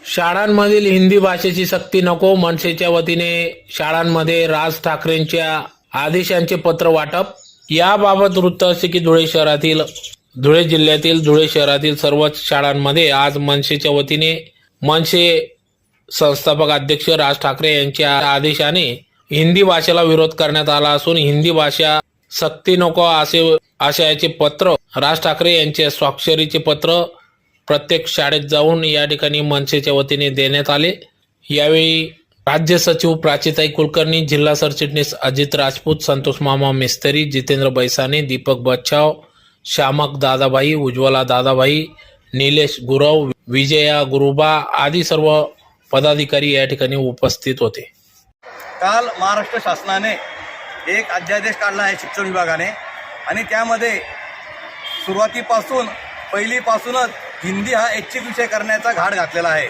शाळांमधील हिंदी भाषेची सक्ती नको, मनसेच्या वतीने शाळांमध्ये राज ठाकरेंच्या आदेशांचे पत्र वाटप। याबाबत वृत्त असे की धुळे जिल्ह्यातील धुळे शहरातील सर्वच शाळांमध्ये आज मनसेच्या वतीने मनसे संस्थापक अध्यक्ष राज ठाकरे यांच्या आदेशाने हिंदी भाषेला विरोध करण्यात आला असून हिंदी भाषा सक्ती नको असे आशयाचे पत्र राज ठाकरे यांच्या स्वाक्षरीचे पत्र प्रत्येक शाळेत जाऊन या ठिकाणी मनसेच्या वतीने देण्यात आले। यावेळी राज्य सचिव प्राचीताई कुलकर्णी, जिल्हा सरचिटणीस अजित राजपूत, संतोष मामा मिस्त्री, जितेंद्र बैसाने, दीपक बच्चाव, श्यामक दादाभाई, उज्ज्वला दादाभाई, निलेश गुरव, विजया गुरुबा आदी सर्व पदाधिकारी या ठिकाणी उपस्थित होते। काल महाराष्ट्र शासनाने एक अध्यादेश काढला आहे शिक्षण विभागाने आणि त्यामध्ये सुरुवातीपासून पहिलीपासूनच हिंदी हा ऐच्छिक विषय करण्याचा घाट घातलेला आहे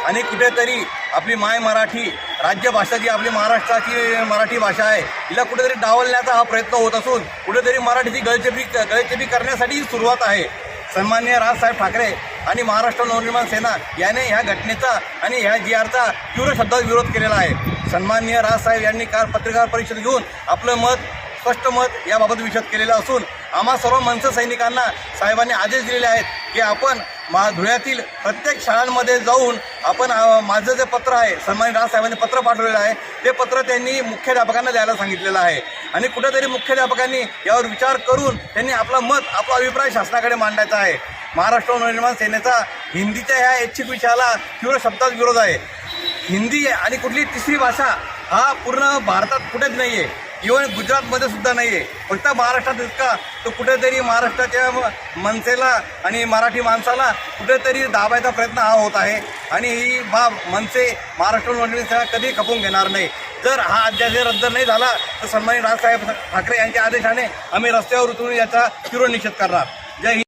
आणि कुठेतरी आपली माय मराठी राज्यभाषा जी आपली महाराष्ट्राची मराठी भाषा आहे तिला कुठेतरी डावलण्याचा हा प्रयत्न होत असून कुठेतरी मराठीची गळचेपी करण्यासाठी सुरुवात आहे। सन्माननीय राजसाहेब ठाकरे आणि महाराष्ट्र नवनिर्माण सेना याने ह्या घटनेचा आणि ह्या GRचा तीव्र शब्दात विरोध केलेला आहे। सन्माननीय राजसाहेब यांनी काल पत्रकार परिषद घेऊन आपलं स्पष्ट मत याबाबत विशद केलेलं असून आम्हा सर्व मनसे सैनिकांना साहेबांनी आदेश दिलेले आहेत की आपण धुळ्यातील प्रत्येक शाळांमध्ये जाऊन आपण माझं जे पत्र आहे सन्माननीय राजसाहेबांनी पत्र पाठवलेलं आहे ते पत्र त्यांनी मुख्याध्यापकांना द्यायला सांगितलेलं आहे आणि कुठेतरी मुख्याध्यापकांनी यावर विचार करून त्यांनी आपला अभिप्राय शासनाकडे मांडायचा आहे। महाराष्ट्र नवनिर्माण सेनेचा हिंदीच्या ह्या ऐच्छिक विषयाला तीव्र शब्दात विरोध आहे। हिंदी आणि कुठली तिसरी भाषा हा पूर्ण भारतात कुठेच नाही आहे, इव्हन गुजरातमध्ये सुद्धा नाही आहे, फक्त महाराष्ट्रात इतका तो कुठेतरी महाराष्ट्राच्या मनसेला आणि मराठी माणसाला कुठेतरी दाबायचा प्रयत्न हा होत आहे आणि ही बाब मनसे महाराष्ट्र नवनिर्माण सेना कधी खपवून घेणार नाही। जर हा अध्यादेश रद्द नाही झाला तर सन्माननीय राजसाहेब ठाकरे यांच्या आदेशाने आम्ही रस्त्यावर उतरून याचा तीव्र निषेध करणार। जय हिंद।